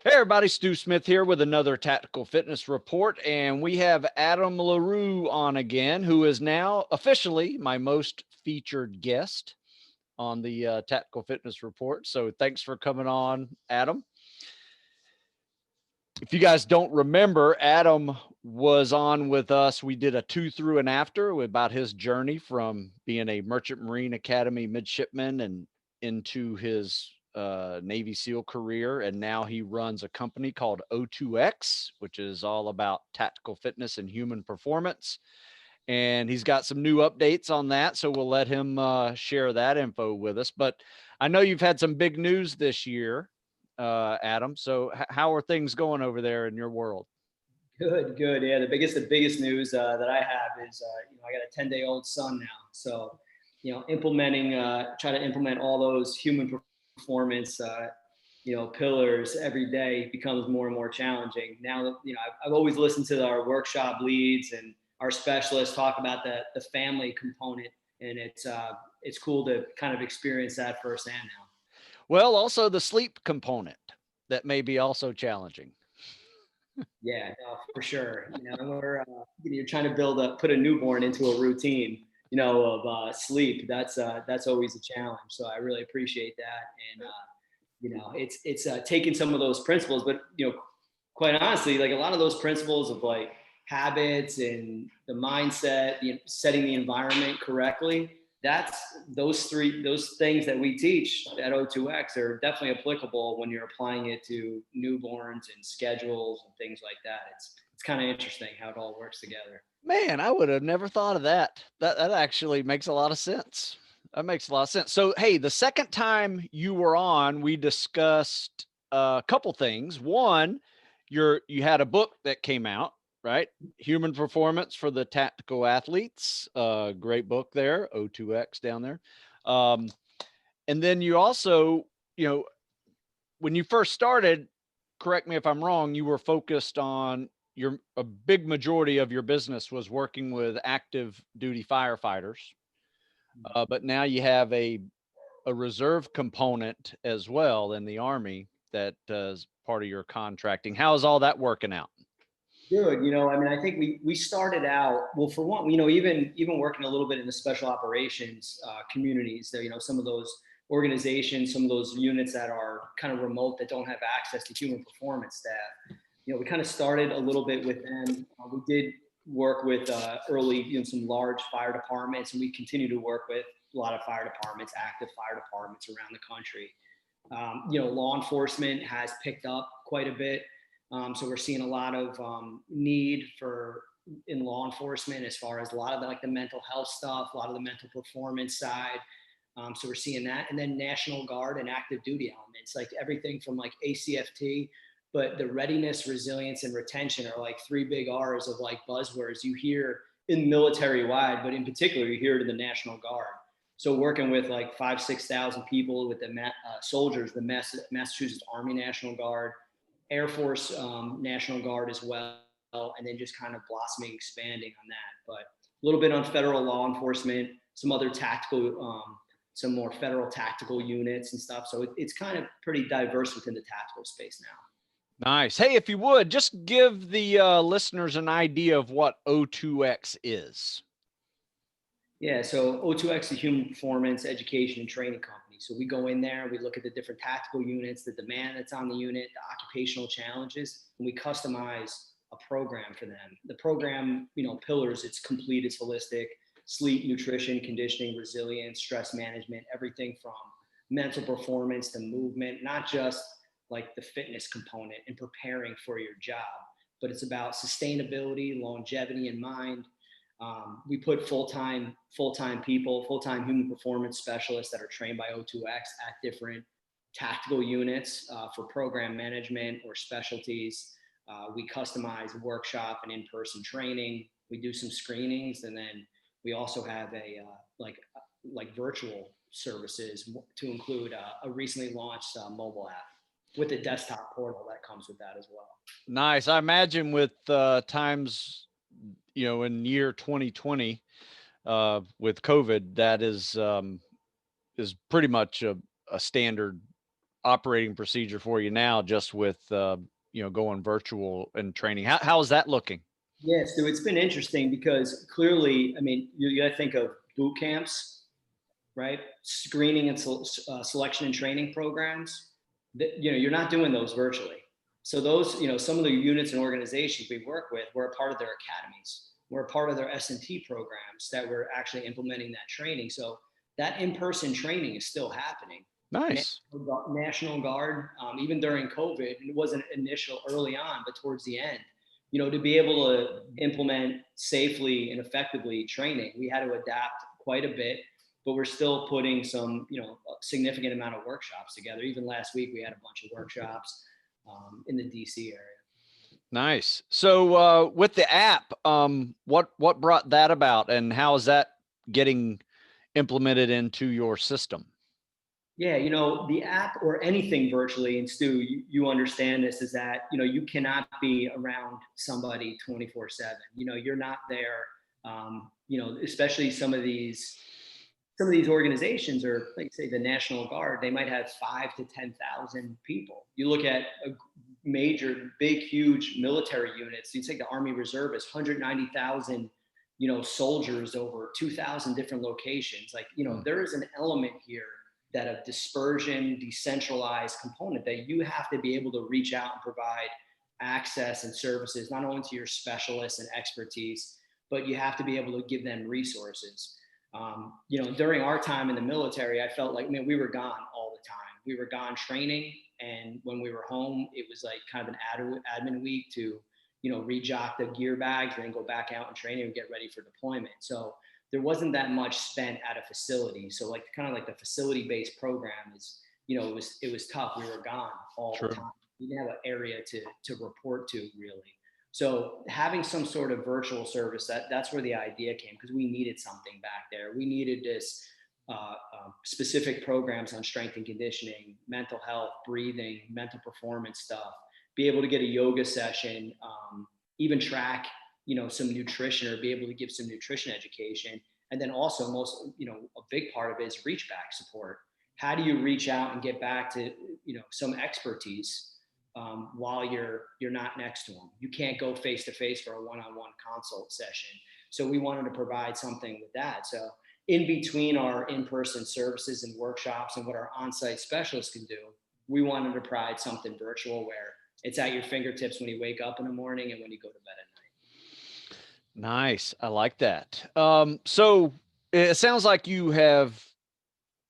Hey everybody, Stu Smith here with another Tactical Fitness Report, and we have Adam LaRue on again, who is now officially my most featured guest on the Tactical Fitness Report. So thanks for coming on, Adam. If you guys don't remember, Adam was on with us. We did a 2 through and after about his journey from being a Merchant Marine Academy midshipman and into his Navy SEAL career. And now he runs a company called O2x, which is all about tactical fitness and human performance. And he's got some new updates on that. So we'll let him share that info with us. But I know you've had some big news this year, Adam. So how are things going over there in your world? Good, good. Yeah, the biggest news that I have is, I got a 10-day-old son now. So, try to implement all those human performance, pillars every day becomes more and more challenging. Now, I've always listened to our workshop leads and our specialists talk about the family component, and it's cool to kind of experience that firsthand now. Well, also the sleep component that may be also challenging. Yeah, no, for sure. You're trying to put a newborn into a routine, of sleep. That's always a challenge. So I really appreciate that, and it's taking some of those principles, but quite honestly, like a lot of those principles of like habits and the mindset, setting the environment correctly. That's those things that we teach at O2X are definitely applicable when you're applying it to newborns and schedules and things like that. It's kind of interesting how it all works together. Man, I would have never thought of that. That actually makes a lot of sense. That makes a lot of sense. So, hey, the second time you were on, we discussed a couple things. One, you had a book that came out, right? Human Performance for the Tactical Athletes. Great book there, O2X down there. Um, and then you also, you know, when you first started, correct me if I'm wrong, you were focused on a big majority of your business was working with active duty firefighters, but now you have a reserve component as well in the Army that is part of your contracting. How is all that working out? Good. I think we started out, well, for one, even working a little bit in the special operations communities there, some of those organizations, some of those units that are kind of remote that don't have access to human performance staff. We kind of started a little bit with them. We did work with early, some large fire departments, and we continue to work with a lot of fire departments, active fire departments around the country. Law enforcement has picked up quite a bit. So we're seeing a lot of need for in law enforcement as far as a lot of the mental health stuff, a lot of the mental performance side. So we're seeing that, and then National Guard and active duty elements, like everything from like ACFT, but the readiness, resilience, and retention are like three big R's of like buzzwords you hear in military wide, but in particular you hear it in the National Guard. So working with like 5,000 to 6,000 people with the soldiers, the Massachusetts Army National Guard, Air Force National Guard as well, and then just kind of blossoming, expanding on that. But a little bit on federal law enforcement, some other tactical, some more federal tactical units and stuff. So it's kind of pretty diverse within the tactical space now. Nice. Hey, if you would just give the listeners an idea of what O2X is. Yeah, so O2X is a human performance education and training company. So we go in there, we look at the different tactical units, the demand that's on the unit, the occupational challenges, and we customize a program for them. The program, pillars, it's complete, it's holistic, sleep, nutrition, conditioning, resilience, stress management, everything from mental performance to movement, not just like the fitness component and preparing for your job, but it's about sustainability, longevity in mind. We put full-time people, full-time human performance specialists that are trained by O2X at different tactical units for program management or specialties. We customize workshop and in-person training. We do some screenings, and then we also have like virtual services to include a recently launched mobile app with a desktop portal that comes with that as well. Nice. I imagine with times, in year 2020, with COVID, that is pretty much a standard operating procedure for you now, just with, going virtual and training. How is that looking? Yeah, so it's been interesting because clearly, I mean, you got to think of boot camps, right? Screening and selection and training programs. That, you're not doing those virtually. So those, some of the units and organizations we work with, we're a part of their academies. We're a part of their S&T programs that we're actually implementing that training. So that in-person training is still happening. Nice. National Guard, even during COVID, it wasn't initial early on, but towards the end, to be able to implement safely and effectively training, we had to adapt quite a bit, but we're still putting some, a significant amount of workshops together. Even last week, we had a bunch of workshops in the DC area. Nice. So with the app, what brought that about, and how is that getting implemented into your system? Yeah, the app or anything virtually, and Stu, you understand this, is that, you cannot be around somebody 24/7. You're not there. Especially some of these organizations, or like say the National Guard, they might have 5 to 10,000 people. You look at a major, big, huge military units. You take the Army Reservists, 190,000, soldiers over 2,000 different locations. Like, there is an element here that of dispersion, decentralized component that you have to be able to reach out and provide access and services, not only to your specialists and expertise, but you have to be able to give them resources. During our time in the military, I felt like, man, we were gone all the time. We were gone training. And when we were home, it was like kind of an admin week to, rejock the gear bags and then go back out and train and get ready for deployment. So there wasn't that much spent at a facility. So like kind of like the facility-based program is, it was tough. We were gone all the time. We didn't have an area to report to really. So having some sort of virtual service, that's where the idea came, because we needed something back there. We needed this specific programs on strength and conditioning, mental health, breathing, mental performance stuff, be able to get a yoga session, even track, some nutrition, or be able to give some nutrition education. And then also a big part of it is reach back support. How do you reach out and get back to, some expertise while you're not next to them? You can't go face to face for a one-on-one consult session. So we wanted to provide something with that. So in between our in-person services and workshops and what our on-site specialists can do, we wanted to provide something virtual where it's at your fingertips when you wake up in the morning and when you go to bed at night. Nice. I like that. So it sounds like you have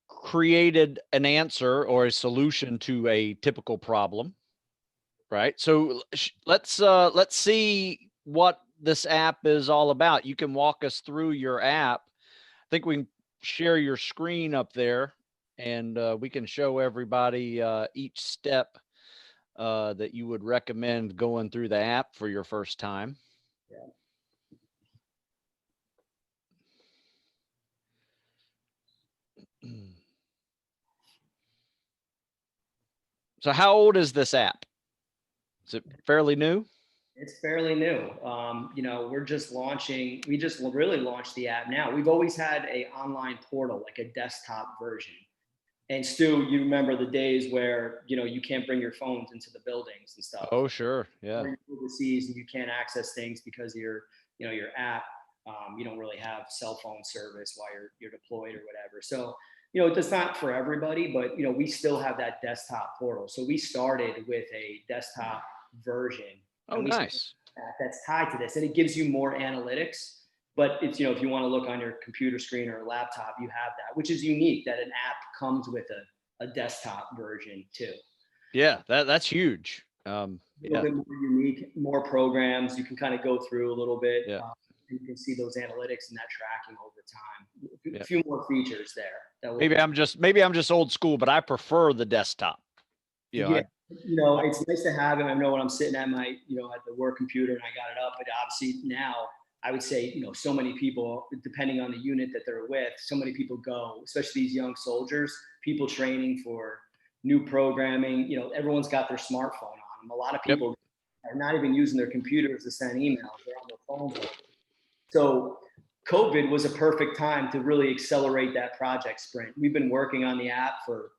created an answer or a solution to a typical problem, right? So let's see what this app is all about. You can walk us through your app. I think we can share your screen up there, and we can show everybody each step that you would recommend going through the app for your first time. Yeah. So how old is this app? Is it fairly new? It's fairly new. We're just launching. We just really launched the app now. We've always had a online portal, like a desktop version. And Stu, you remember the days where, you can't bring your phones into the buildings and stuff. Oh, sure. Yeah. Or you're overseas and you can't access things because your app, you don't really have cell phone service while you're deployed or whatever. So, it's not for everybody, but, we still have that desktop portal. So we started with a desktop version. Oh, nice. That's tied to this, and it gives you more analytics. But it's, if you want to look on your computer screen or laptop, you have that, which is unique that an app comes with a desktop version too. Yeah, that's huge. A little bit more unique, more programs. You can kind of go through a little bit. Yeah. And you can see those analytics and that tracking over time. A few more features there. Maybe I'm just old school, but I prefer the desktop. It's nice to have it. I know when I'm sitting at my, at the work computer and I got it up, but obviously now I would say, so many people, depending on the unit that they're with, so many people go, especially these young soldiers, people training for new programming, everyone's got their smartphone on them. A lot of people are not even using their computers to send emails. They're on their phones. So COVID was a perfect time to really accelerate that project sprint. We've been working on the app for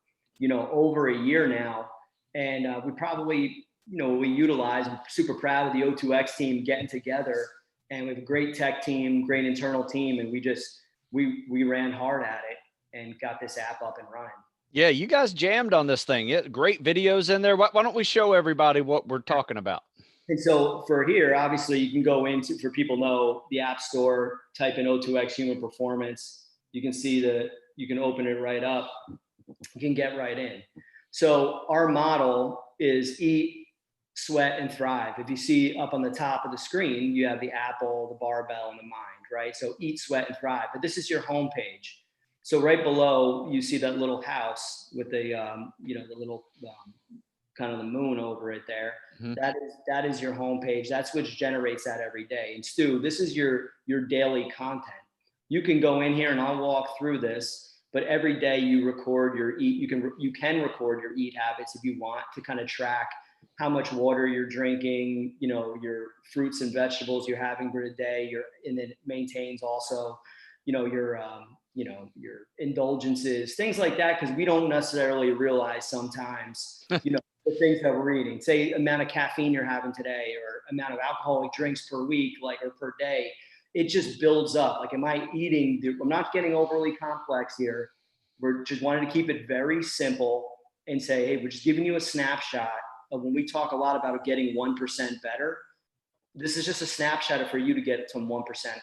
over a year now. And we probably, we utilize, I'm super proud of the O2X team getting together, and we have a great tech team, great internal team. And we ran hard at it and got this app up and running. Yeah, you guys jammed on this thing. Great videos in there. Why don't we show everybody what we're talking about? And so for here, obviously you can go into, for people know, the App Store, type in O2X Human Performance. You can see you can open it right up. You can get right in. So our model is eat, sweat, and thrive. If you see up on the top of the screen, you have the apple, the barbell, and the mind, right? So eat, sweat, and thrive. But this is your homepage. So right below, you see that little house with the, the little kind of the moon over it there. Mm-hmm. That is your homepage. That's what generates that every day. And Stu, this is your daily content. You can go in here and I'll walk through this, but every day you record your eat. You can record your eat habits if you want to kind of track how much water you're drinking, your fruits and vegetables you're having for the day. And then it maintains also, your indulgences, things like that, because we don't necessarily realize sometimes, the things that we're eating, say amount of caffeine you're having today, or amount of alcoholic drinks per week, or per day. It just builds up. Like, am I eating? I'm not getting overly complex here. We're just wanting to keep it very simple and say, hey, we're just giving you a snapshot of when we talk a lot about getting 1% better. This is just a snapshot for you to get to 1% better.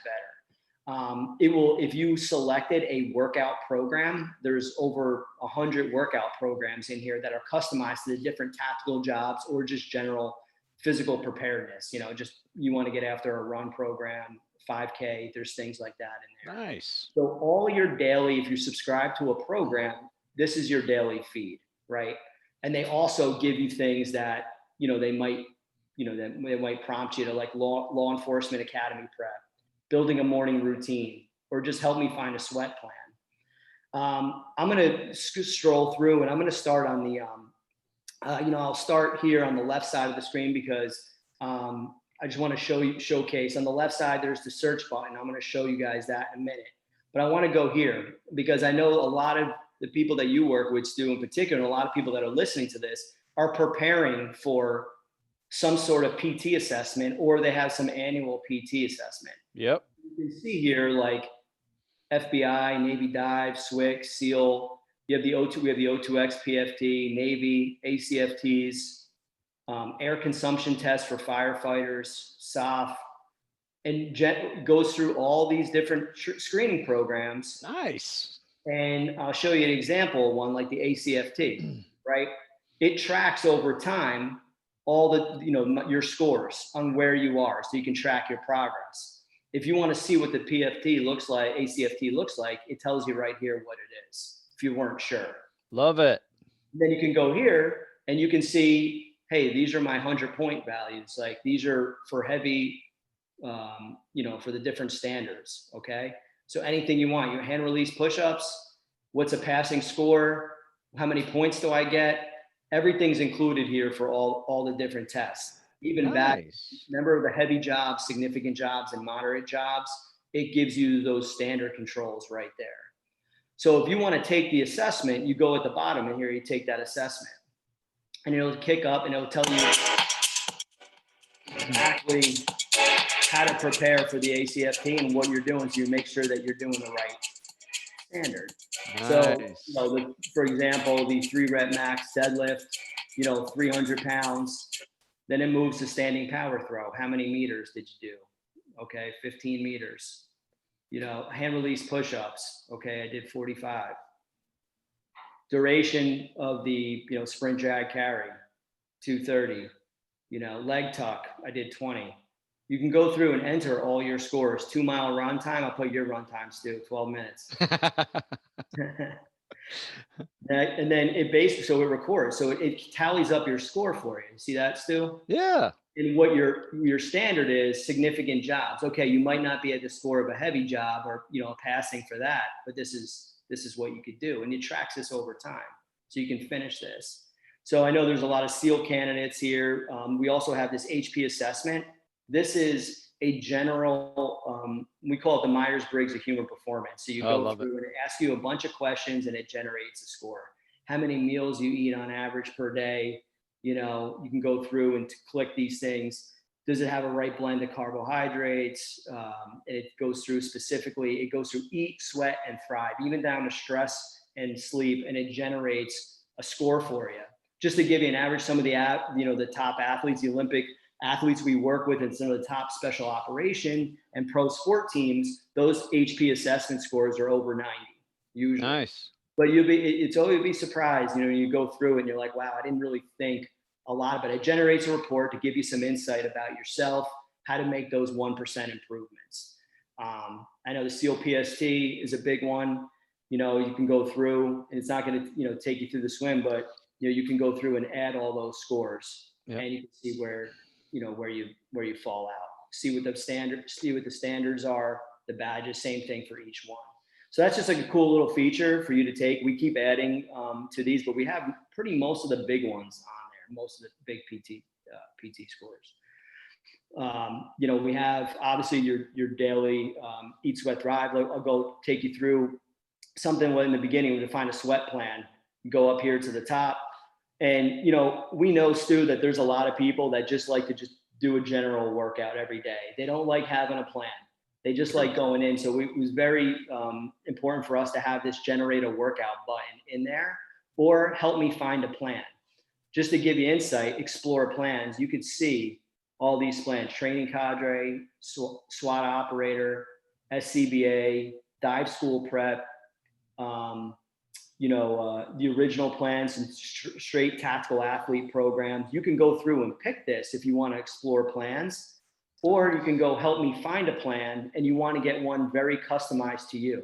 It will, if you selected a workout program, there's over 100 workout programs in here that are customized to the different tactical jobs or just general physical preparedness. Just you want to get after a run program, 5K, there's things like that in there. Nice. So all your daily, if you subscribe to a program, this is your daily feed, right? And they also give you things that, they might prompt you to, like law enforcement academy prep, building a morning routine, or just help me find a sweat plan. I'm going to stroll through, and I'm going to start on the, I'll start here on the left side of the screen because I just want to showcase. On the left side, there's the search button. I'm going to show you guys that in a minute. But I want to go here because I know a lot of the people that you work with, Stu, in particular, and a lot of people that are listening to this are preparing for some sort of PT assessment, or they have some annual PT assessment. Yep. You can see here, like FBI, Navy Dive, SWIC, SEAL. You have the O2, we have the O2X PFT, Navy, ACFTs, air consumption test for firefighters, SOF, and goes through all these different screening programs. Nice. And I'll show you an example of one, like the ACFT, right? It tracks over time all the, your scores on where you are, so you can track your progress. If you want to see what the PFT looks like, ACFT looks like, it tells you right here what it is, if you weren't sure. Love it. Then you can go here and you can see, hey, these are my 100-point values. Like, these are for heavy, for the different standards, okay? So anything you want, your hand release push-ups, what's a passing score, how many points do I get? Everything's included here for all the different tests. Even back, remember the heavy jobs, significant jobs, and moderate jobs, it gives you those standard controls right there. So if you want to take the assessment, you go at the bottom, and here you take that assessment. And it'll kick up and it'll tell you exactly how to prepare for the ACFT and what you're doing, so you make sure that you're doing the right standard. Nice. So, for example, the 3-rep max deadlift, 300 pounds. Then it moves to standing power throw. How many meters did you do? Okay, 15 meters. Hand release push-ups. Okay, I did 45. Duration of the sprint drag carry, 230. Leg tuck, I did 20. You can go through and enter all your scores. 2-mile run time, I'll put your run time, Stu, 12 minutes. And then it records, so it tallies up your score for you. See that, Stu? Yeah. And what your standard is, significant jobs. Okay, you might not be at the score of a heavy job or passing for that, but this is what you could do, and it tracks this over time, so you can finish this. So I know there's a lot of SEAL candidates here. We also have this HP assessment. This is a general, we call it the Myers-Briggs of human performance. So you go through and it asks you a bunch of questions and it generates a score. how many meals you eat on average per day. You know, you can go through and click these things. Does it have a right blend of carbohydrates? It goes through specifically, it goes through eat, sweat, and thrive, even down to stress and sleep, and it generates a score for you. Just to give you an average, some of the the top athletes, the Olympic athletes we work with, and some of the top special operation and pro sport teams, those HP assessment scores are over 90 usually. Nice. But it's always be surprised, you go through it and you're like, wow, I didn't really think a lot, but it generates a report to give you some insight about yourself, how to make those 1% improvements. I know the SEAL PST is a big one. You can go through, and it's not going to, take you through the swim, but you can go through and add all those scores, Yep. and you can see where you fall out. See what the standards are, the badges, same thing for each one. So that's just like a cool little feature for you to take. We keep adding to these, but we have most of the big ones on there, most of the big PT scores. We have obviously your daily eat, sweat, thrive. I'll go take you through something in the beginning. We define a sweat plan. Go up here to the top, and we know, Stu, that there's a lot of people that just like to just do a general workout every day. They don't like having a plan. They just like going in. So it was very important for us to have this generate a workout button in there, or help me find a plan. Just to give you insight, explore plans. You could see all these plans: training cadre, SWAT operator, SCBA, dive school prep, the original plans and straight tactical athlete programs. You can go through and pick this if you want to explore plans. Or you can go help me find a plan, and you want to get one very customized to you.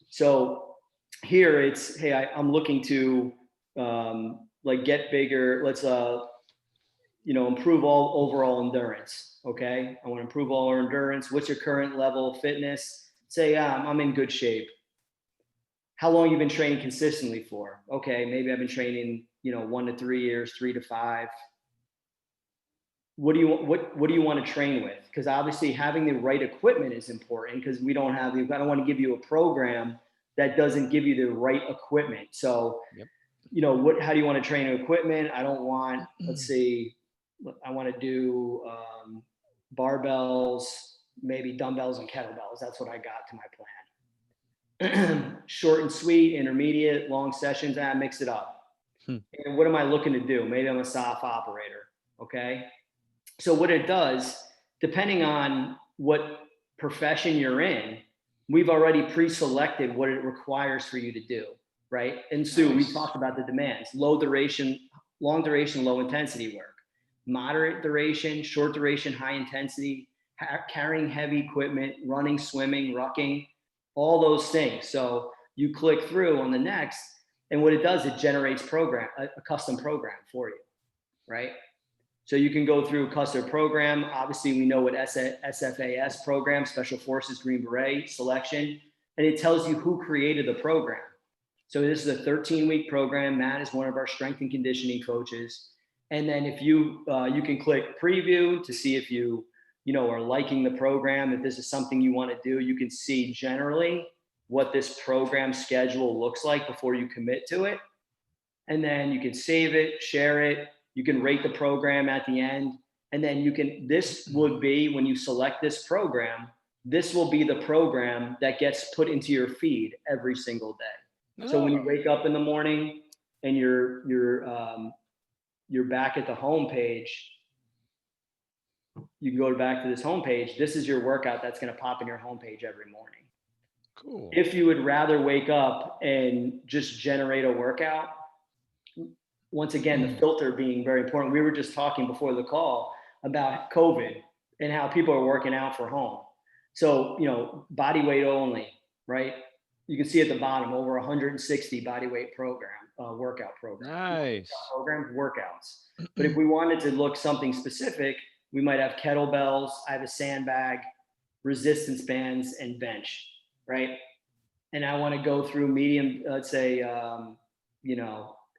So here it's, hey, I'm looking to get bigger. Let's improve all overall endurance. Okay, I want to improve all our endurance. What's your current level of fitness? Say, I'm in good shape. How long you been training consistently for? Okay, maybe I've been training 1 to 3 years, 3 to 5. What do you want to train with? Because obviously having the right equipment is important, because I don't want to give you a program that doesn't give you the right equipment. So, yep. How do you want to train equipment? I don't want, let's see, I want to do barbells, maybe dumbbells and kettlebells. That's what I got to my plan. Short and sweet, intermediate, long sessions, mix it up. And what am I looking to do? Maybe I'm a soft operator. Okay. So what it does, depending on what profession you're in, we've already pre-selected what it requires for you to do, right? And Sue, we talked about the demands: long duration, low intensity work, moderate duration, short duration, high intensity, carrying heavy equipment, running, swimming, rucking, all those things. So you click through on the next, and what it does, it generates a custom program for you, right? So you can go through custom program. Obviously, we know what SFAS program, Special Forces Green Beret selection, and it tells you who created the program. So this is a 13-week program. Matt is one of our strength and conditioning coaches. And then if you can click preview to see if you are liking the program. If this is something you want to do, you can see generally what this program schedule looks like before you commit to it. And then you can save it, share it. You can rate the program at the end. And then this would be, when you select this program, this will be the program that gets put into your feed every single day. So when you wake up in the morning and you're back at the home page, you can go back to this homepage. This is your workout that's going to pop in your homepage every morning. Cool. If you would rather wake up and just generate a workout, once again, the filter being very important. We were just talking before the call about COVID and how people are working out for home. So, body weight only, right? You can see at the bottom, over 160 body weight workout program. Nice. Workouts. But if we wanted to look something specific, we might have kettlebells. I have a sandbag, resistance bands, and bench, right? And I want to go through medium, let's say,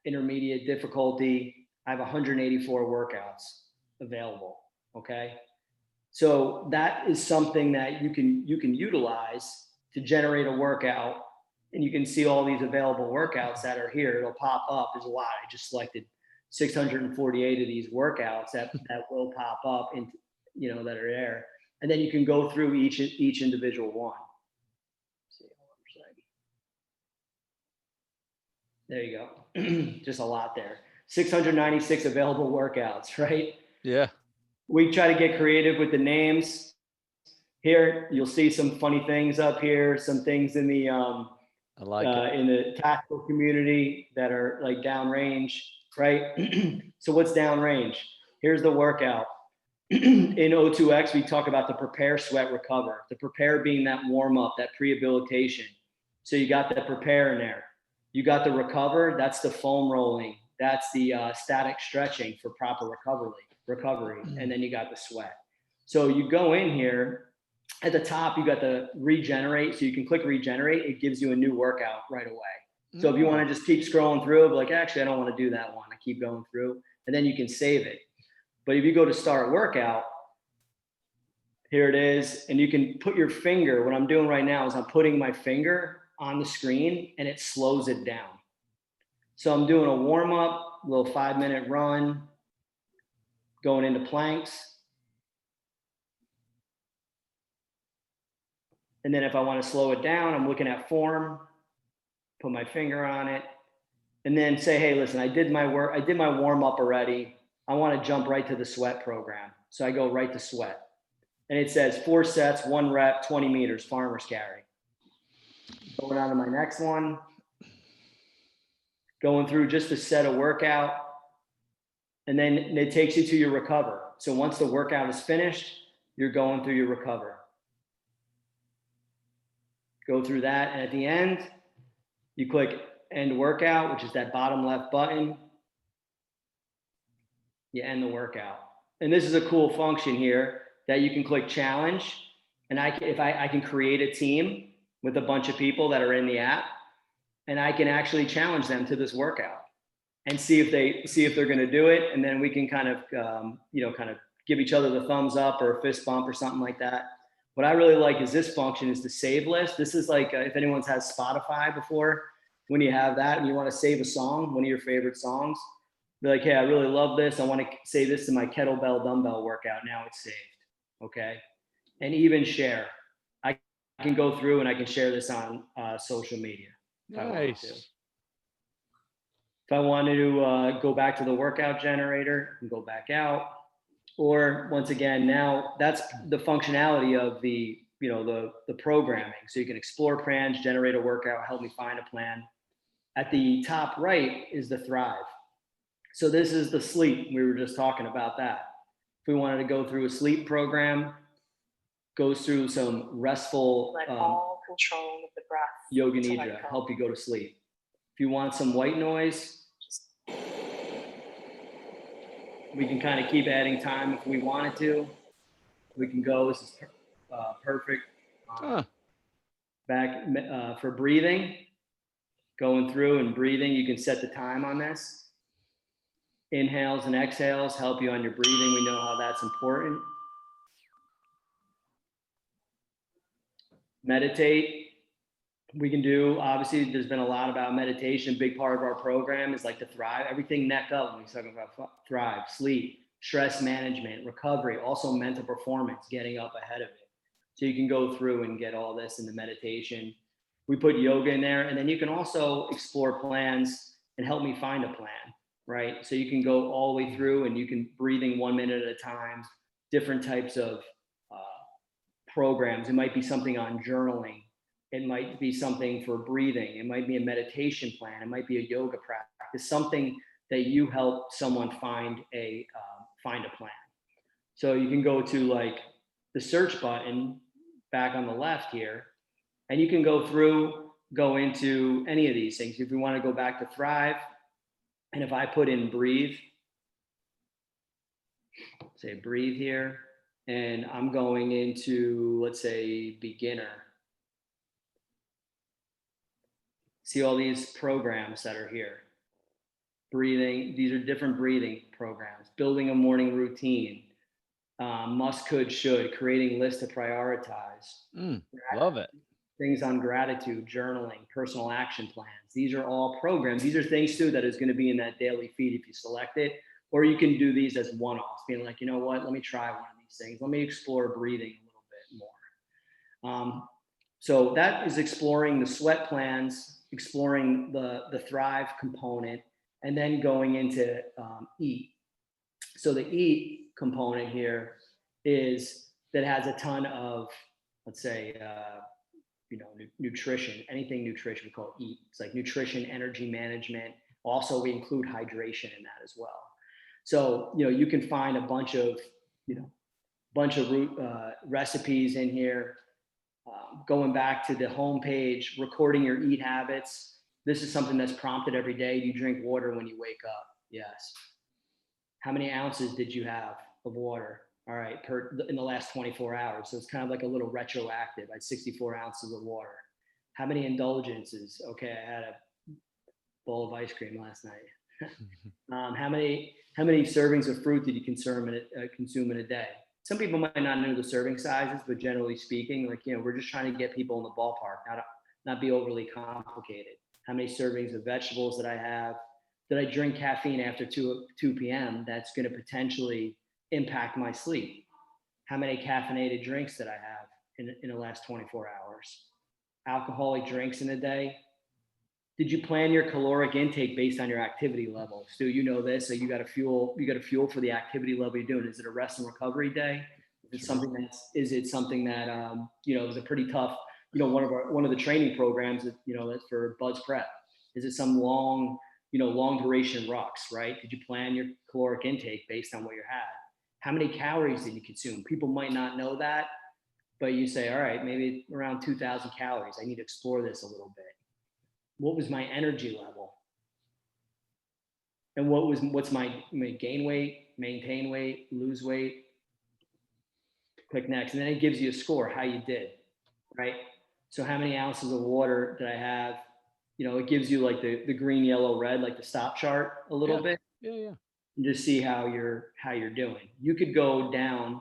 intermediate difficulty. I have 184 workouts available. Okay. So that is something that you can utilize to generate a workout and you can see all these available workouts that are here. It'll pop up. There's a lot. I just selected 648 of these workouts that will pop up and, you know, that are there. And then you can go through each individual one. See, there you go. Just a lot there. 696 available workouts, right? Yeah. We try to get creative with the names. Here, you'll see some funny things up here, some things in the I like it. in the tactical community that are like downrange, right? So what's downrange? Here's the workout. In O2x, we talk about the prepare, sweat, recover. The prepare being that warm up, that prehabilitation. So you got the prepare in there. You got the recover, that's the foam rolling. That's the static stretching for proper recovery. And then you got the sweat. So you go in here, at the top, you got the regenerate. So you can click regenerate. It gives you a new workout right away. So if you want to just keep scrolling through, like, actually, I don't want to do that one. I keep going through, and then you can save it. But if you go to start workout, here it is. And you can put your finger. What I'm doing right now is I'm putting my finger on the screen and it slows it down. So I'm doing a warm up, a little 5-minute run, going into planks. And then if I want to slow it down, I'm looking at form, put my finger on it, and then say, hey, listen, I did my warm up already. I want to jump right to the sweat program. So I go right to sweat. And it says 4 sets, 1 rep, 20 meters, farmer's carry. Going on to my next one. Going through just a set of workout. And then it takes you to your recover. So once the workout is finished, you're going through your recover. Go through that, and at the end, you click end workout, which is that bottom left button. You end the workout. And this is a cool function here that you can click challenge. And I can create a team with a bunch of people that are in the app, and I can actually challenge them to this workout and see if they're going to do it. And then we can kind of give each other the thumbs up or a fist bump or something like that. What I really like is this function is the save list. This is like, if anyone's had Spotify before, when you have that and you want to save a song, one of your favorite songs, be like, hey, I really love this. I want to save this to my kettlebell dumbbell workout. Now it's saved. Okay. And even share. I can go through and I can share this on social media. Nice. If I wanted to go back to the workout generator and go back out. Or once again, now that's the functionality of the programming. So you can explore plans, generate a workout, help me find a plan. At the top right is the Thrive. So this is the sleep. We were just talking about that. If we wanted to go through a sleep program, goes through some restful all control of the breath. Yoga Nidra, help you go to sleep. If you want some white noise, we can kind of keep adding time if we wanted to. We can go, this is perfect. Back for breathing, going through and breathing, you can set the time on this. Inhales and exhales help you on your breathing. We know how that's important. Meditate. We can do, obviously, there's been a lot about meditation. Big part of our program is like the Thrive, everything neck up when we talk about Thrive, sleep, stress management, recovery, also mental performance, getting up ahead of it. So you can go through and get all this in the meditation. We put yoga in there, and then you can also explore plans and help me find a plan, right? So you can go all the way through and you can breathing 1 minute at a time, different types of programs. It might be something on journaling. It might be something for breathing. It might be a meditation plan. It might be a yoga practice, something that you help someone find a plan. So you can go to like the search button back on the left here, and you can go into any of these things. If you want to go back to Thrive, and if I put in breathe, say breathe here, and I'm going into, let's say, beginner. See all these programs that are here. Breathing, these are different breathing programs. Building a morning routine. Must, could, should. Creating lists to prioritize. Love it. things on gratitude, journaling, personal action plans. These are all programs. These are things too that is going to be in that daily feed if you select it. Or you can do these as one-offs, being like, you know what, let me try one of these things. Let me explore breathing a little bit more. So that is exploring the sweat plans, exploring the thrive component, and then going into eat. So the eat component here is that has a ton of, let's say, nutrition, anything nutrition we call eat. It's like nutrition, energy management. Also, we include hydration in that as well. So, you can find a bunch of recipes in here. Going back to the homepage, recording your eat habits. This is something that's prompted every day. Do you drink water when you wake up? Yes. How many ounces did you have of water? All right, in the last 24 hours. So it's kind of like a little retroactive. I had 64 ounces of water. How many indulgences? Okay, I had a bowl of ice cream last night. How many servings of fruit did you consume in a day? Some people might not know the serving sizes, but generally speaking, we're just trying to get people in the ballpark, not be overly complicated. How many servings of vegetables did I have? Did I drink caffeine after 2 p.m.? That's going to potentially impact my sleep. How many caffeinated drinks did I have in the last 24 hours? Alcoholic drinks in a day. Did you plan your caloric intake based on your activity level? Stu, you know this, so you got to fuel for the activity level you're doing. Is it a rest and recovery day? Is it something that is a pretty tough, one of the training programs that, that's for Bud's Prep. Is it some long duration rucks, right? Did you plan your caloric intake based on what you had? How many calories did you consume? People might not know that, but you say, all right, maybe around 2,000 calories. I need to explore this a little bit. What was my energy level? And what's my gain weight, maintain weight, lose weight? Click next. And then it gives you a score, how you did, right? So how many ounces of water did I have? It gives you like the green, yellow, red, like the stop chart a little bit. Yeah. And just see how you're doing. You could go down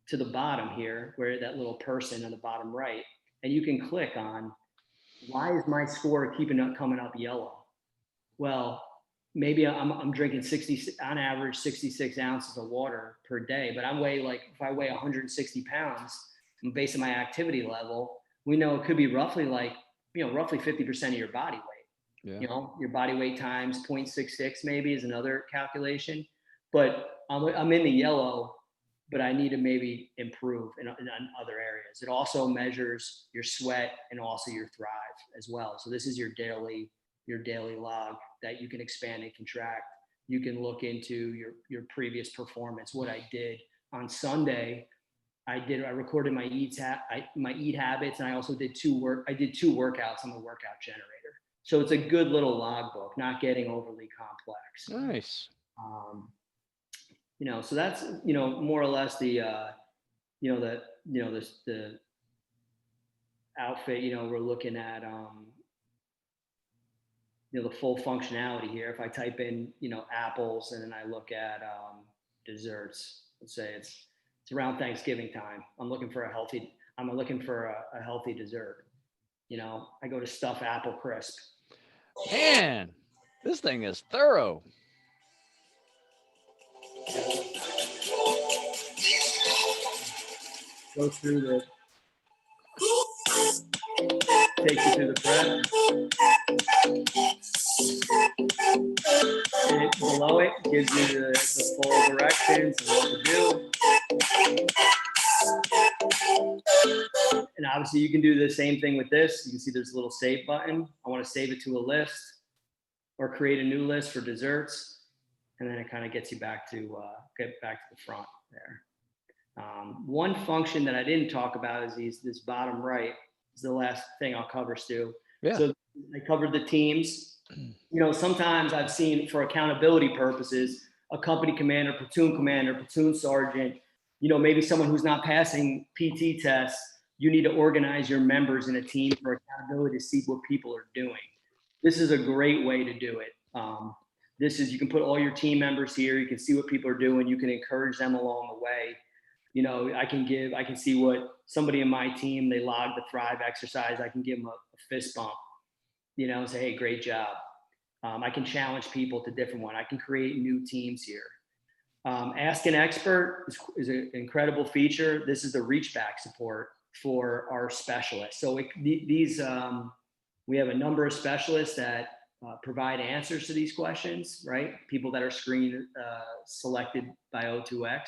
to the bottom here, where that little person on the bottom right, and you can click on, why is my score coming up yellow? Well, maybe I'm drinking on average 66 ounces of water per day, but if I weigh 160 pounds, and based on my activity level, we know it could be roughly 50% of your body weight. Yeah. Your body weight times 0.66 maybe is another calculation, but I'm in the yellow, but I need to maybe improve in other areas. It also measures your sweat and also your thrive as well. So this is your daily log that you can expand and contract. You can look into your previous performance. What I did on Sunday, I recorded my eat habits, and I also did two workouts on the workout generator. So it's a good little logbook, not getting overly complex. Nice. So that's, more or less the outfit, we're looking at, the full functionality here. If I type in, apples, and then I look at desserts, let's say it's around Thanksgiving time. I'm looking for a healthy dessert. I go to stuffed apple crisp. Man, this thing is thorough. Go through take you through the prep. And below it gives you the full directions and what to do. And obviously you can do the same thing with this. You can see there's a little save button. I want to save it to a list or create a new list for desserts. And then it kind of gets you back to the front there. One function that I didn't talk about is this bottom right. Is the last thing I'll cover, Stu. Yeah. So I covered the teams. Sometimes I've seen, for accountability purposes, a company commander, platoon sergeant, maybe someone who's not passing PT tests, you need to organize your members in a team for accountability to see what people are doing. This is a great way to do it. You can put all your team members here. You can see what people are doing. You can encourage them along the way. I can see what somebody in my team, they log the Thrive exercise. I can give them a fist bump, say, hey, great job. I can challenge people to different one. I can create new teams here. Ask an expert is an incredible feature. This is the reach back support for our specialists. So we have a number of specialists that provide answers to these questions, right? People that are screened, selected by O2x.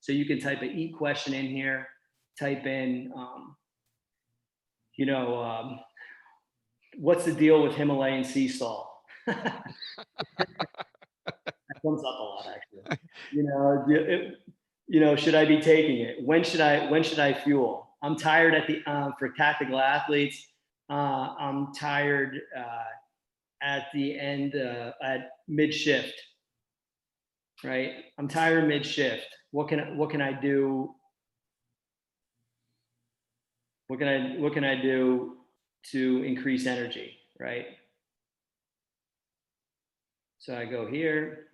So you can type an E question in here, type in, what's the deal with Himalayan sea salt? That comes up a lot, actually. Should I be taking it? When should I fuel? I'm tired for tactical athletes. I'm tired at the end, at mid shift, right? I'm tired mid shift. What can I do? What can I do to increase energy, right? So I go here.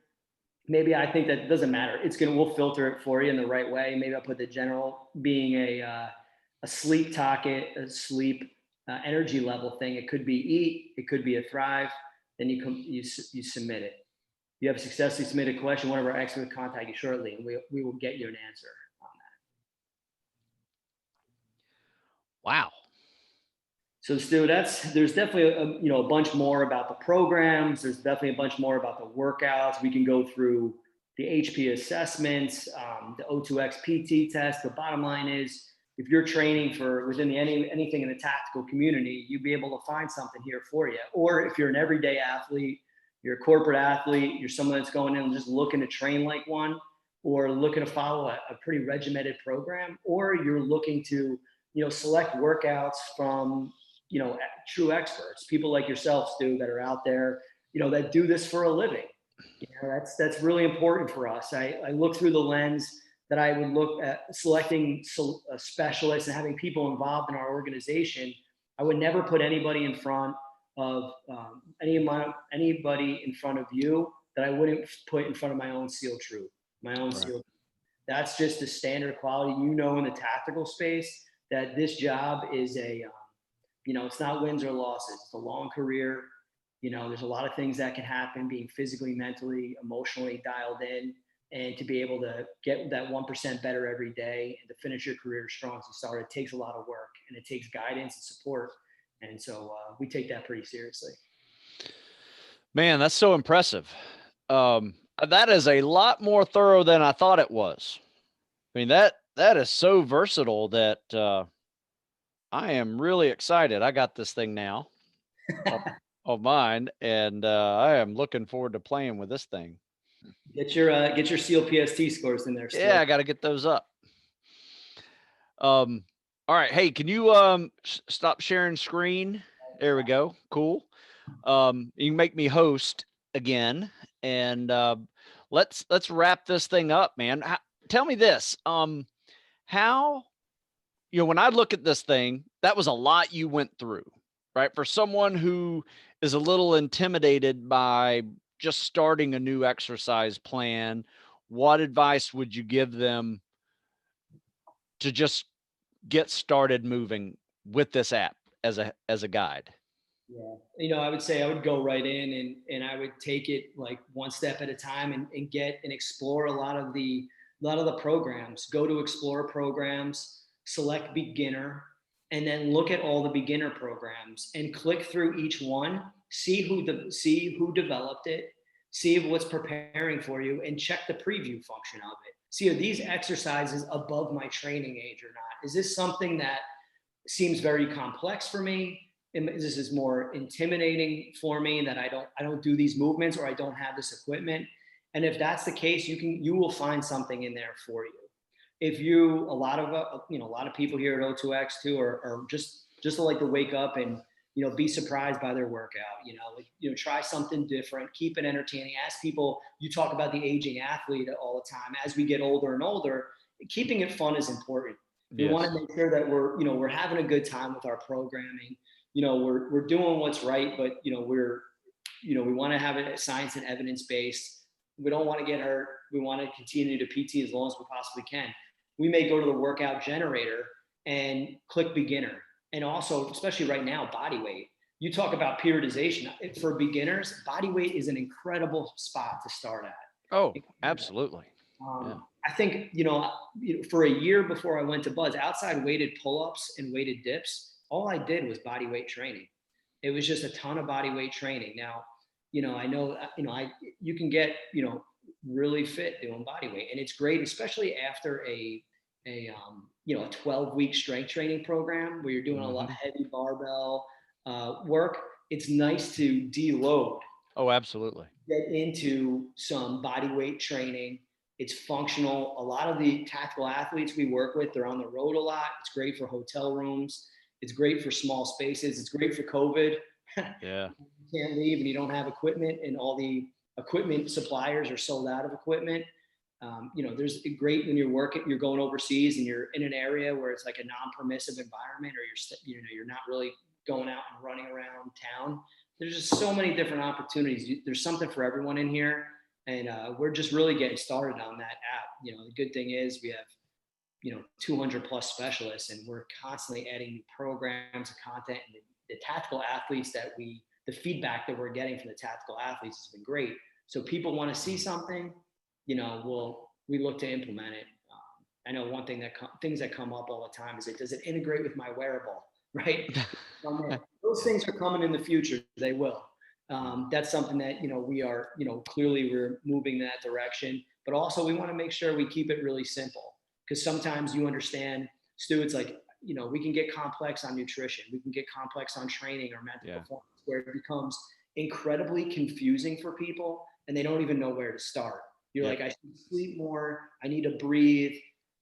Maybe I think that doesn't matter. We'll filter it for you in the right way. Maybe I'll put the general being a sleep target, a sleep energy level thing. It could be eat, it could be a thrive. Then you submit it. You have successfully submitted a question. One of our experts will contact you shortly, and we will get you an answer on that. Wow. So Stu, there's definitely a bunch more about the programs. There's definitely a bunch more about the workouts. We can go through the HP assessments, the O2x PT test. The bottom line is, if you're training for within anything in the tactical community, you'll be able to find something here for you. Or if you're an everyday athlete, you're a corporate athlete, you're someone that's going in and just looking to train like one, or looking to follow a pretty regimented program, or you're looking to select workouts from true experts, people like yourself, Stu, that are out there, that do this for a living. That's really important for us. I look through the lens that I would look at selecting specialists and having people involved in our organization. I would never put anybody in front of anybody in front of you that I wouldn't put in front of my own SEAL troop, my own SEAL. That's just the standard quality, in the tactical space, that this job is it's not wins or losses. It's a long career. There's a lot of things that can happen, being physically, mentally, emotionally dialed in, and to be able to get that 1% better every day and to finish your career strong as you started. It takes a lot of work, and it takes guidance and support. And so we take that pretty seriously. Man, that's so impressive. That is a lot more thorough than I thought it was. I mean, that is so versatile that I am really excited. I got this thing now of mine, and I am looking forward to playing with this thing. Get your SEAL PST scores in there. Still. Yeah, I got to get those up. All right. Hey, can you stop sharing screen? There we go. Cool. You can make me host again, and let's wrap this thing up, man. Tell me this. How, when I look at this thing, that was a lot you went through, right? For someone who is a little intimidated by just starting a new exercise plan, what advice would you give them to just get started moving with this app as a guide? Yeah. I would say I would go right in and I would take it like one step at a time and get and explore a lot of the programs. Go to explore programs, select beginner, and then look at all the beginner programs and click through each one, see who developed it, see what's preparing for you, and check the preview function of it. See, are these exercises above my training age or not? Is this something that seems very complex for me? This is more intimidating for me, that I don't do these movements, or I don't have this equipment. And if that's the case, you will find something in there for you. If a lot of people here at O2x too are just like to wake up and be surprised by their workout. Try something different, keep it entertaining. Ask people. You talk about the aging athlete all the time. As we get older and older, keeping it fun is important. We want to make sure that we're having a good time with our programming. We're doing what's right, but we want to have it science and evidence based. We don't want to get hurt. We want to continue to PT as long as we possibly can. we may go to the workout generator and click beginner. And also, especially right now, body weight. You talk about periodization. For beginners, body weight is an incredible spot to start at. Oh, absolutely. Yeah. I think, for a year before I went to Buzz, outside weighted pull-ups and weighted dips, all I did was body weight training. It was just a ton of body weight training. Now, I know, you can get, really fit doing body weight, and it's great, especially after a 12-week strength training program where you're doing a lot of heavy barbell work. It's nice to deload. Oh, absolutely. Get into some body weight training. It's functional. A lot of the tactical athletes we work with, they're on the road a lot. It's great for hotel rooms. It's great for small spaces. It's great for COVID. Yeah. You can't leave and you don't have equipment, and all the equipment suppliers are sold out of equipment. There's great when you're going overseas and you're in an area where it's like a non-permissive environment, or you're not really going out and running around town. There's just so many different opportunities. There's something for everyone in here. And we're just really getting started on that app. The good thing is we have, 200 plus specialists, and we're constantly adding new programs and content. And the tactical athletes the feedback that we're getting from the tactical athletes has been great. So people want to see something, we look to implement it. I know one thing things that come up all the time is does it integrate with My Wearable, right? Those things are coming in the future. They will. That's something that, we are, clearly we're moving that direction, but also we want to make sure we keep it really simple, because sometimes you understand, Stu, it's like, we can get complex on nutrition. We can get complex on training or mental performance, where it becomes incredibly confusing for people and they don't even know where to start. You're like, I should sleep more. I need to breathe.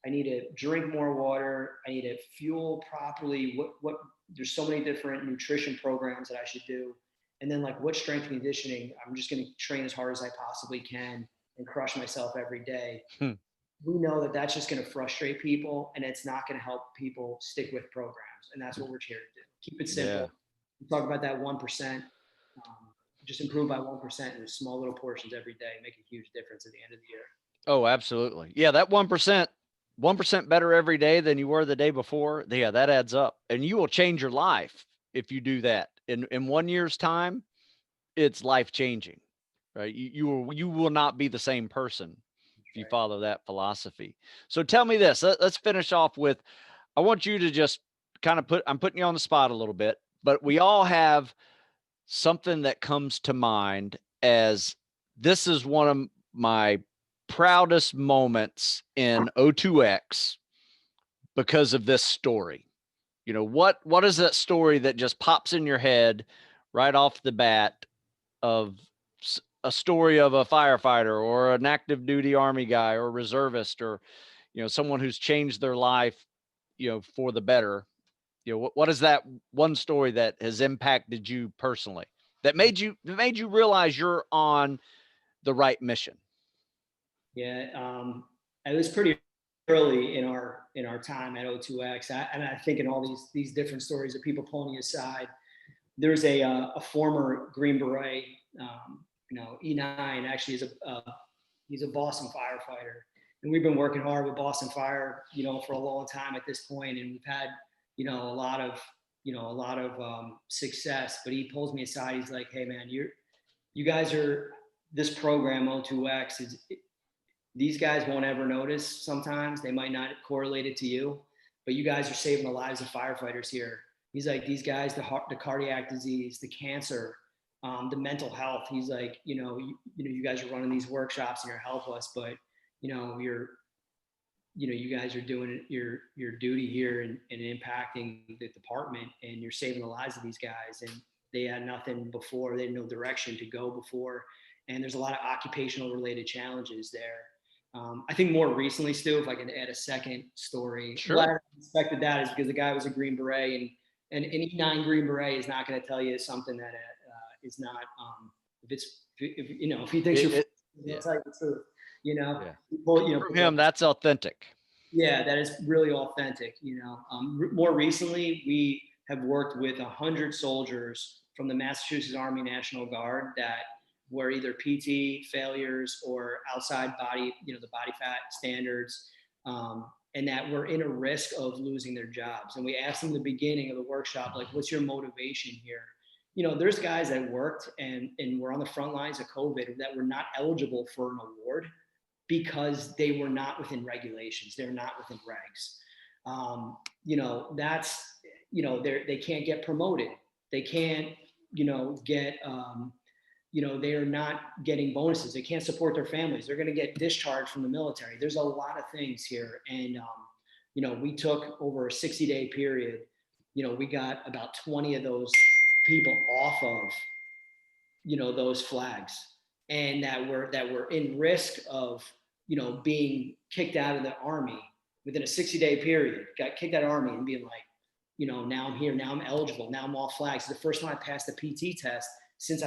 I need to drink more water. I need to fuel properly. There's so many different nutrition programs that I should do. And then, like, what strength and conditioning? I'm just going to train as hard as I possibly can and crush myself every day. We know that that's just going to frustrate people, and it's not going to help people stick with programs. And that's what we're here to do. Keep it simple. We talk about that 1%. Just improve by 1% in small little portions every day, make a huge difference at the end of the year. Oh, absolutely. Yeah, that 1% better every day than you were the day before. Yeah, that adds up, and you will change your life if you do that. In 1 year's time, it's life changing, right? You will not be the same person if you follow that philosophy. So tell me this. Let's finish off with. I want you to just kind of I'm putting you on the spot a little bit, but we all have something that comes to mind as this is one of my proudest moments in O2x because of this story. What is that story that just pops in your head right off the bat of a story of a firefighter or an active duty Army guy or reservist, or, someone who's changed their life, for the better? What is that one story that has impacted you personally, that made you realize you're on the right mission? Yeah. It was pretty early in our time at O2x. And I think in all these different stories of people pulling you aside, there's a former Green Beret, E9 actually he's a Boston firefighter, and we've been working hard with Boston Fire, for a long time at this point, and we've had, a lot of success. But he pulls me aside. He's like, "Hey man, you guys are this program O2x these guys won't ever notice. Sometimes they might not correlate it to you, but you guys are saving the lives of firefighters here." He's like, "These guys, the cardiac disease, the cancer, the mental health." He's like, you guys are running these workshops and you're helping us, but you guys are doing your duty here and impacting the department, and you're saving the lives of these guys. And they had nothing before. They had no direction to go before. And there's a lot of occupational related challenges there. I think more recently, Stu, if I can add a second story, Sure. Why I expected that is because the guy was a Green Beret, and an E9 Green Beret is not going to tell you something that is not, if he thinks he'll tell you the truth, For him, that's authentic. Yeah, that is really authentic. More recently, we have worked with 100 soldiers from the Massachusetts Army National Guard that were either PT failures or outside body, the body fat standards. and that were in a risk of losing their jobs. And we asked them at the beginning of the workshop, like, what's your motivation here? You know, there's guys that worked and were on the front lines of COVID that were not eligible for an award because they were not within regulations. They're not within regs. You know, that's, you know, they can't get promoted. They can't, you know, get, you know, they're not getting bonuses. They can't support their families. They're going to get discharged from the military. There's a lot of things here. And, you know, we took over a 60-day period, you know, we got about 20 of those people off of, you know, those flags, and that were in risk of, you know, being kicked out of the Army within a 60-day period, got kicked out of the Army and being like, you know, now I'm here, now I'm eligible, now I'm off flags. It's the first time I passed the PT test since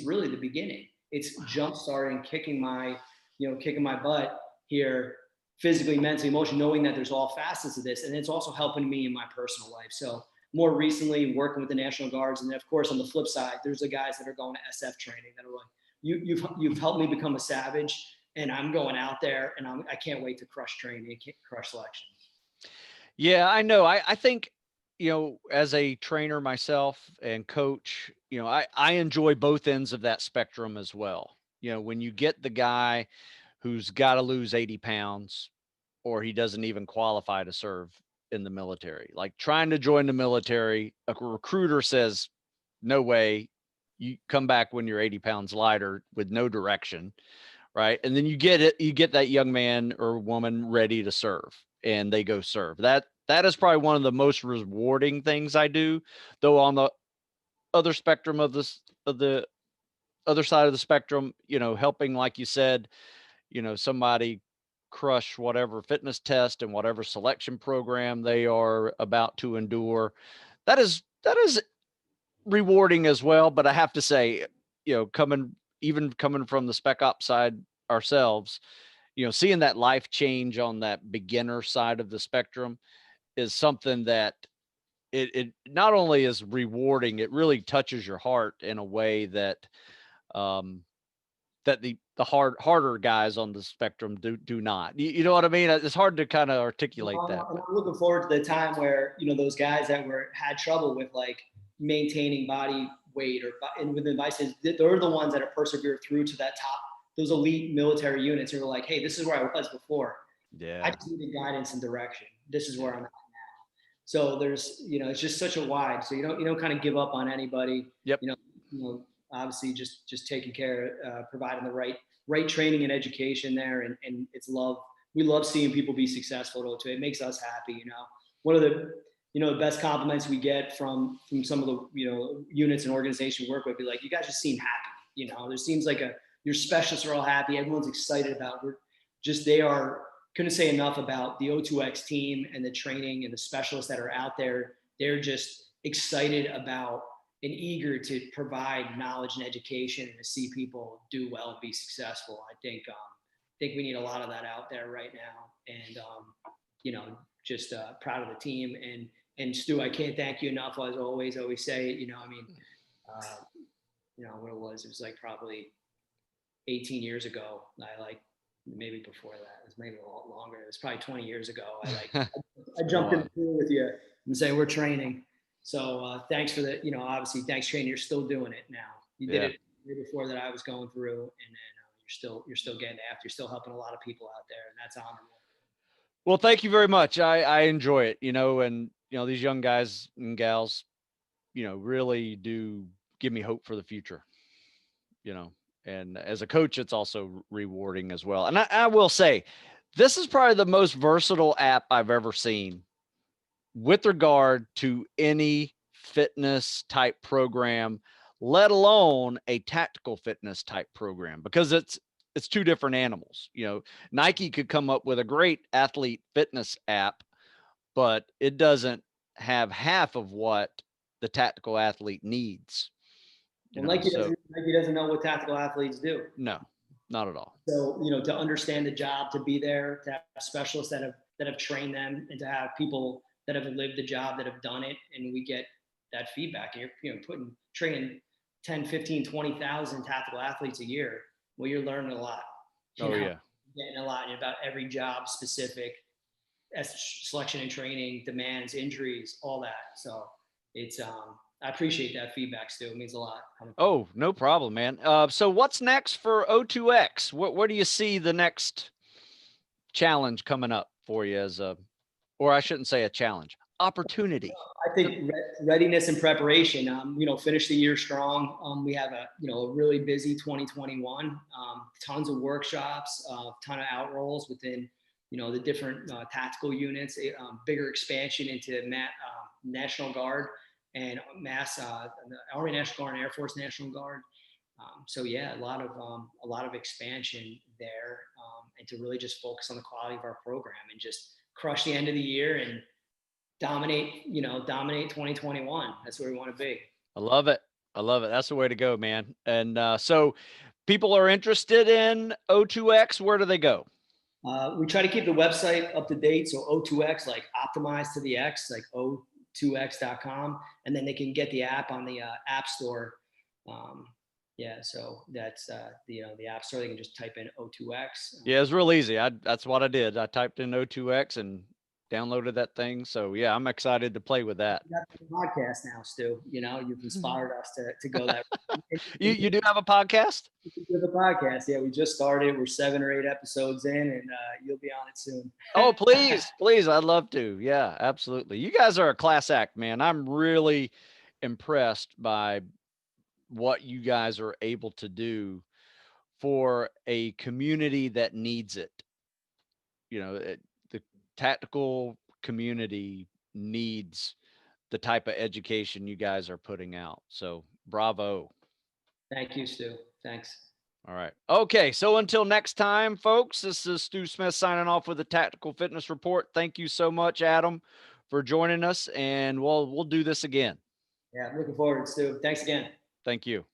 really the beginning. It's jump starting, kicking my butt here, physically, mentally, emotionally, knowing that there's all facets of this. And it's also helping me in my personal life. So more recently working with the National Guards. And then of course, on the flip side, there's the guys that are going to SF training that are like, you've helped me become a savage, and I'm going out there and I can't wait to crush training, crush selection. Yeah, I know. I think, you know, as a trainer myself and coach, you know, I enjoy both ends of that spectrum as well. You know, when you get the guy who's got to lose 80 pounds or he doesn't even qualify to serve in the military, like trying to join the military, a recruiter says, no way, you come back when you're 80 pounds lighter with no direction. Right. And then you get that young man or woman ready to serve, and they go serve. That is probably one of the most rewarding things I do. Though on the other spectrum of the other side of the spectrum, you know, helping, like you said, you know, somebody crush whatever fitness test and whatever selection program they are about to endure. That is rewarding as well. But I have to say, you know, coming from the spec op side ourselves, you know, seeing that life change on that beginner side of the spectrum is something that it not only is rewarding, it really touches your heart in a way that that the harder guys on the spectrum do not. You know what I mean? It's hard to kind of articulate that. I'm looking forward to the time where, you know, those guys that had trouble with like maintaining body weight and within vices, they're the ones that are persevere through to that top, those elite military units who are like, hey, this is where I was before. Yeah. I just needed guidance and direction. This is where I'm at now. So there's, you know, it's just such a wide, so you don't kind of give up on anybody. Yep. You know, obviously just taking care, providing the right training and education there. And it's love. We love seeing people be successful at O2. It makes us happy. You know, one of the, you know, the best compliments we get from some of the, you know, units and organizations we work with be like, you guys just seem happy. You know, there seems like your specialists are all happy. Everyone's excited about, couldn't say enough about the O2x team and the training and the specialists that are out there. They're just excited about and eager to provide knowledge and education and to see people do well and be successful. I think we need a lot of that out there right now. And, you know, just proud of the team. And Stu, I can't thank you enough. As always say, you know, I mean, you know, what it was like probably 18 years ago. Maybe before that, it was maybe a lot longer. It was probably 20 years ago. I jumped in the pool with you and say, we're training. So thanks for the, you know, obviously thanks training. You're still doing it now. You did it before that I was going through, and then you're still getting after, you're still helping a lot of people out there, and that's honorable. Well, thank you very much. I enjoy it, you know, and, you know, these young guys and gals, you know, really do give me hope for the future, you know. And as a coach, it's also rewarding as well. And I will say, this is probably the most versatile app I've ever seen with regard to any fitness type program, let alone a tactical fitness type program, because it's two different animals. You know, Nike could come up with a great athlete fitness app, but it doesn't have half of what the tactical athlete needs. Well, Nike doesn't know what tactical athletes do. No, not at all. So, you know, to understand the job, to be there, to have specialists that have trained them, and to have people that have lived the job, that have done it, and we get that feedback. And you're, you know, training 10, 15, 20,000 tactical athletes a year. Well, you're learning a lot. Yeah. Getting a lot about every job specific, selection and training demands, injuries, all that. So it's I appreciate that feedback, Stu. It means a lot. Oh, no problem, man. So what's next for O2X? Where do you see the next challenge coming up for you or I shouldn't say a challenge, opportunity? I think readiness and preparation. Finish the year strong. We have a really busy 2021. Tons of workshops, ton of out rolls within the different tactical units. Bigger expansion into National Guard and the Army National Guard and Air Force National Guard. So yeah, a lot of expansion there, and to really just focus on the quality of our program and just crush the end of the year and dominate 2021. That's where we want to be. I love it. That's the way to go, man. And so people are interested in O2X. Where do they go? We try to keep the website up to date. So O2X, like optimized to the X, like O2x.com. And then they can get the app on the App Store. So that's the App Store. They can just type in O2X. Yeah, it's real easy. That's what I did. I typed in O2X and downloaded that thing. So yeah, I'm excited to play with that. You got the podcast now, Stu. You've inspired us to go that way. You do have a podcast? We have a podcast. Yeah, we just started. We're 7 or 8 episodes in, and you'll be on it soon. Oh, please. I'd love to. Yeah, absolutely. You guys are a class act, man. I'm really impressed by what you guys are able to do for a community that needs it. The tactical community needs the type of education you guys are putting out. So bravo. Thank you, Stu. Thanks. All right. Okay. So until next time, folks, this is Stu Smith signing off with the Tactical Fitness Report. Thank you so much, Adam, for joining us, and we'll do this again. Yeah, looking forward, Stu. Thanks again. Thank you.